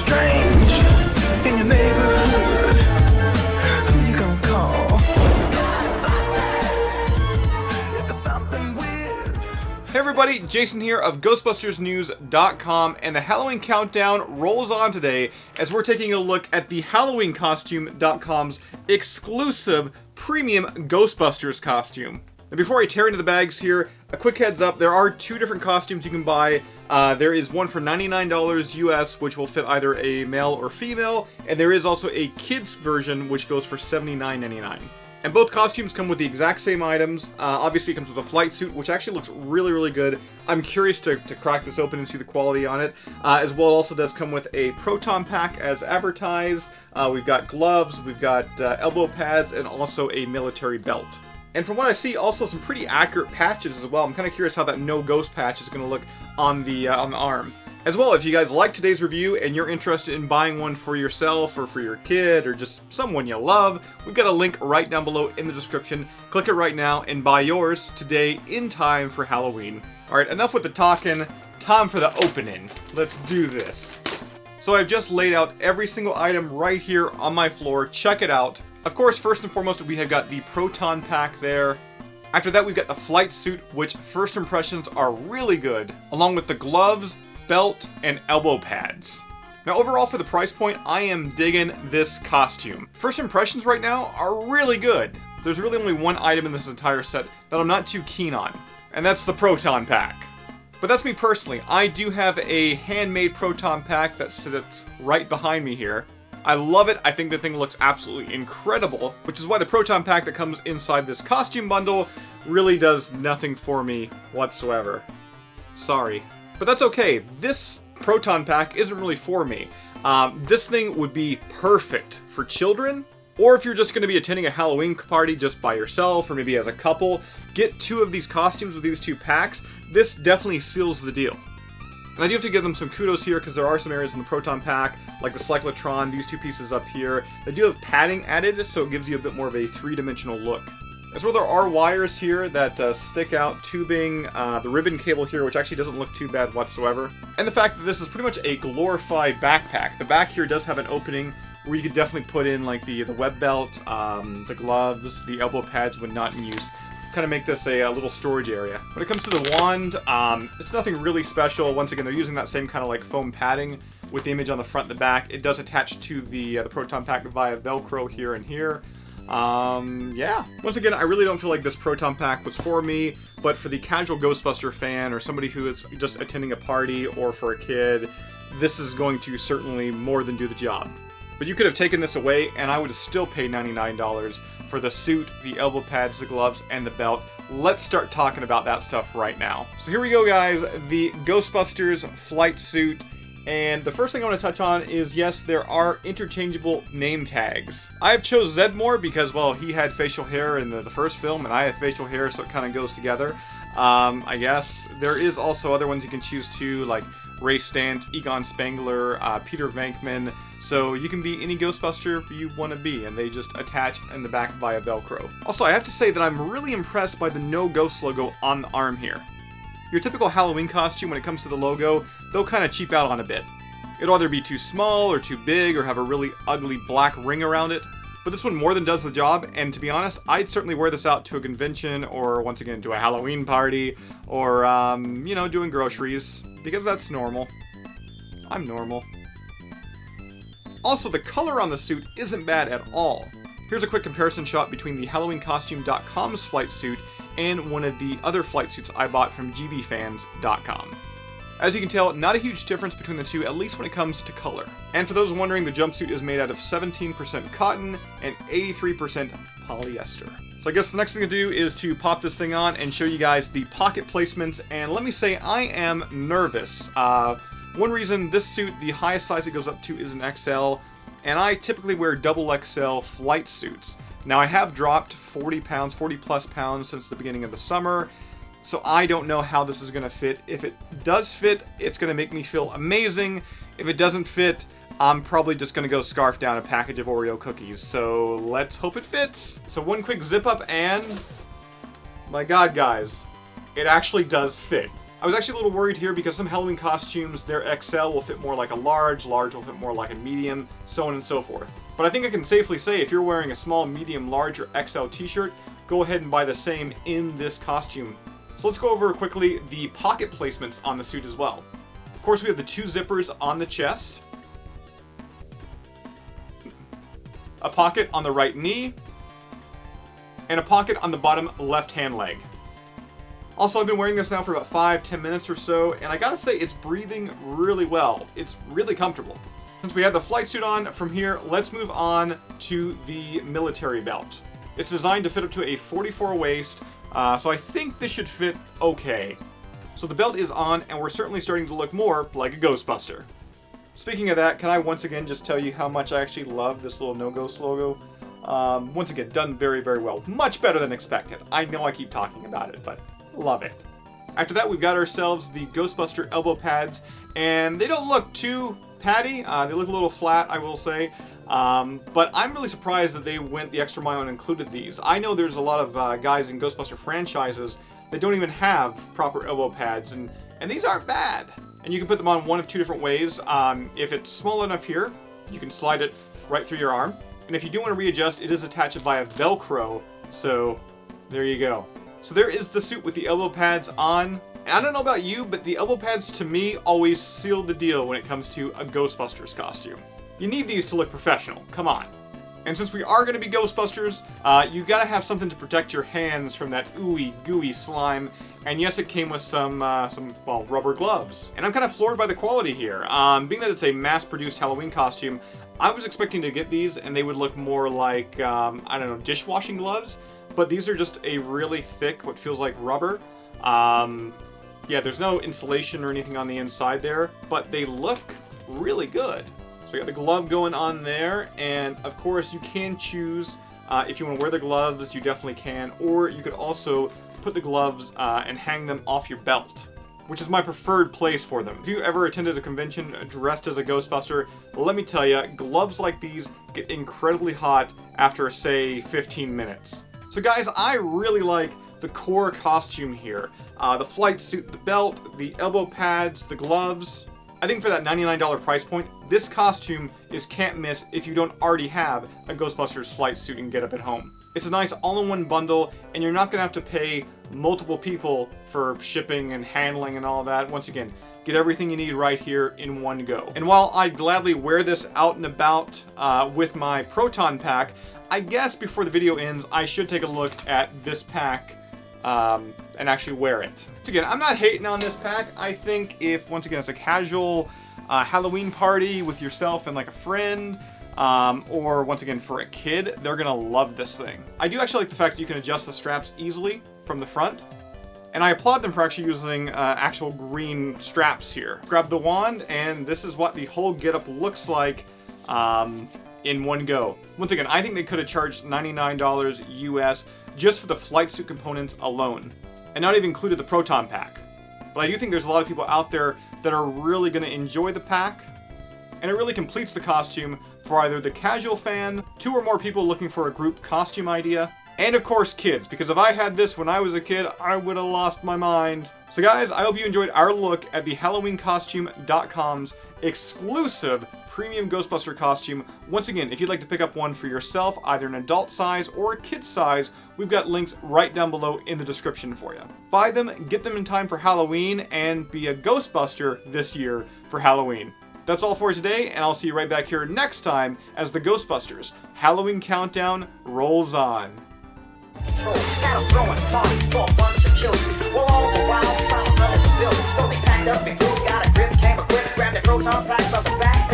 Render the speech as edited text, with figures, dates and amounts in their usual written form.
strange in your neighborhood, who you gonna call? If there's something weird. Hey everybody, Jason here of GhostbustersNews.com, and the Halloween countdown rolls on today as we're taking a look at the HalloweenCostume.com's exclusive premium Ghostbusters costume. Now before I tear into the bags here, a quick heads up, there are two different costumes you can buy. There is one for $99 US, which will fit either a male or female, and there is also a kids version, which goes for $79.99. And both costumes come with the exact same items. Obviously it comes with a flight suit, which actually looks really, really good. I'm curious to crack this open and see the quality on it. As well, it also does come with a Proton Pack as advertised. We've got gloves, we've got elbow pads, and also a military belt. And from what I see, also some pretty accurate patches as well. I'm kind of curious how that no ghost patch is going to look on the arm. As well, if you guys like today's review and you're interested in buying one for yourself or for your kid or just someone you love, we've got a link right down below in the description. Click it right now and buy yours today in time for Halloween. Alright, enough with the talking. Time for the opening. Let's do this. So I've just laid out every single item right here on my floor. Check it out. Of course, first and foremost, we have got the Proton Pack there. After that, we've got the flight suit, which first impressions are really good, along with the gloves, belt, and elbow pads. Now overall for the price point, I am digging this costume. First impressions right now are really good. There's really only one item in this entire set that I'm not too keen on, and that's the Proton Pack. But that's me personally. I do have a handmade Proton Pack that sits right behind me here. I love it. I think the thing looks absolutely incredible, which is why the Proton Pack that comes inside this costume bundle really does nothing for me whatsoever. Sorry. But that's okay. This Proton Pack isn't really for me. This thing would be perfect for children, or if you're just going to be attending a Halloween party just by yourself, or maybe as a couple, get two of these costumes with these two packs. This definitely seals the deal. And I do have to give them some kudos here because there are some areas in the Proton Pack, like the cyclotron, these two pieces up here, that do have padding added, so it gives you a bit more of a three-dimensional look. As well, there are wires here that stick out, tubing, the ribbon cable here, which actually doesn't look too bad whatsoever. And the fact that this is pretty much a glorified backpack. The back here does have an opening where you could definitely put in like the web belt, the gloves, the elbow pads when not in use. Kind of make this a little storage area. When it comes to the wand, it's nothing really special. Once again, they're using that same kind of like foam padding with the image on the front and the back. It does attach to the Proton Pack via Velcro here and here. Yeah. Once again, I really don't feel like this Proton Pack was for me, but for the casual Ghostbuster fan or somebody who is just attending a party or for a kid, this is going to certainly more than do the job. But you could have taken this away and I would have still paid $99 for the suit, the elbow pads, the gloves, and the belt. Let's start talking about that stuff right now. So here we go, guys, the Ghostbusters flight suit. And the first thing I want to touch on is, yes, there are interchangeable name tags. I have chose Zedmore because, well, he had facial hair in the first film, and I have facial hair, so it kind of goes together. I guess. There is also other ones you can choose too, like Ray Stant, Egon Spengler, Peter Venkman. So you can be any Ghostbuster you want to be, and they just attach in the back via Velcro. Also, I have to say that I'm really impressed by the No Ghost logo on the arm here. Your typical Halloween costume, when it comes to the logo, they'll kind of cheap out on a bit. It'll either be too small or too big or have a really ugly black ring around it. But this one more than does the job, and to be honest, I'd certainly wear this out to a convention or, once again, to a Halloween party or, you know, doing groceries, because that's normal. I'm normal. Also, the color on the suit isn't bad at all. Here's a quick comparison shot between the HalloweenCostume.com's flight suit and one of the other flight suits I bought from gbfans.com. As you can tell, not a huge difference between the two, at least when it comes to color. And for those wondering, the jumpsuit is made out of 17% cotton and 83% polyester. So I guess the next thing to do is to pop this thing on and show you guys the pocket placements, and let me say I am nervous. One reason, this suit, the highest size it goes up to is an XL, and I typically wear double XL flight suits. Now I have dropped 40 pounds, 40 plus pounds since the beginning of the summer, so I don't know how this is going to fit. If it does fit, it's going to make me feel amazing. If it doesn't fit, I'm probably just going to go scarf down a package of Oreo cookies. So let's hope it fits. So one quick zip up and... my God, guys. It actually does fit. I was actually a little worried here because some Halloween costumes, their XL will fit more like a large will fit more like a medium, so on and so forth. But I think I can safely say if you're wearing a small, medium, large, or XL t-shirt, go ahead and buy the same in this costume. So let's go over quickly the pocket placements on the suit as well. Of course, we have the 2 zippers on the chest, a pocket on the right knee, and a pocket on the bottom left-hand leg. Also, I've been wearing this now for about 5-10 minutes or so, and I gotta say, it's breathing really well. It's really comfortable. Since we have the flight suit on from here, let's move on to the military belt. It's designed to fit up to a 44 waist, so I think this should fit okay. So the belt is on, and we're certainly starting to look more like a Ghostbuster. Speaking of that, can I once again just tell you how much I actually love this little No Ghost logo? Once again, done very, very well. Much better than expected. I know I keep talking about it, but love it. After that, we've got ourselves the Ghostbuster elbow pads, and they don't look too paddy. They look a little flat, I will say. But I'm really surprised that they went the extra mile and included these. I know there's a lot of guys in Ghostbuster franchises that don't even have proper elbow pads, and these aren't bad. And you can put them on one of 2 different ways. If it's small enough here, you can slide it right through your arm. And if you do want to readjust, it is attached by a Velcro, so there you go. So there is the suit with the elbow pads on. And I don't know about you, but the elbow pads to me always seal the deal when it comes to a Ghostbusters costume. You need these to look professional, come on. And since we are going to be Ghostbusters, you gotta have something to protect your hands from that ooey gooey slime. And yes, it came with some well, rubber gloves. And I'm kind of floored by the quality here. Being that it's a mass-produced Halloween costume, I was expecting to get these and they would look more like, I don't know, dishwashing gloves. But these are just a really thick, what feels like rubber. Yeah, there's no insulation or anything on the inside there, but they look really good. So you got the glove going on there, and of course you can choose if you want to wear the gloves, you definitely can, or you could also put the gloves and hang them off your belt, which is my preferred place for them. If you ever attended a convention dressed as a Ghostbuster, let me tell you, gloves like these get incredibly hot after, say, 15 minutes. So guys, I really like the core costume here. The flight suit, the belt, the elbow pads, the gloves. I think for that $99 price point, this costume is can't miss if you don't already have a Ghostbusters flight suit and get up at home. It's a nice all-in-one bundle, and you're not going to have to pay multiple people for shipping and handling and all that. Once again, get everything you need right here in one go. And while I'd gladly wear this out and about with my Proton Pack, I guess before the video ends, I should take a look at this pack and actually wear it. Once again, I'm not hating on this pack. I think if, once again, it's a casual Halloween party with yourself and like a friend, or once again for a kid, they're gonna love this thing. I do actually like the fact that you can adjust the straps easily from the front, and I applaud them for actually using actual green straps here. Grab the wand, and this is what the whole getup looks like in one go. Once again, I think they could have charged $99 US just for the flight suit components alone, and not even included the Proton Pack. But I do think there's a lot of people out there that are really going to enjoy the pack, and it really completes the costume for either the casual fan, 2 or more people looking for a group costume idea, and of course kids, because if I had this when I was a kid, I would have lost my mind. So guys, I hope you enjoyed our look at the HalloweenCostume.com's exclusive premium Ghostbuster costume. Once again, if you'd like to pick up one for yourself, either an adult size or a kid size, we've got links right down below in the description for you. Buy them, get them in time for Halloween, and be a Ghostbuster this year for Halloween. That's all for today, and I'll see you right back here next time as the Ghostbusters Halloween Countdown rolls on. Now throwing parties for a bunch of children. Well, all the while, someone running the building. So they packed up and got a grip, came equipped, grabbed their Proton Packs off the back.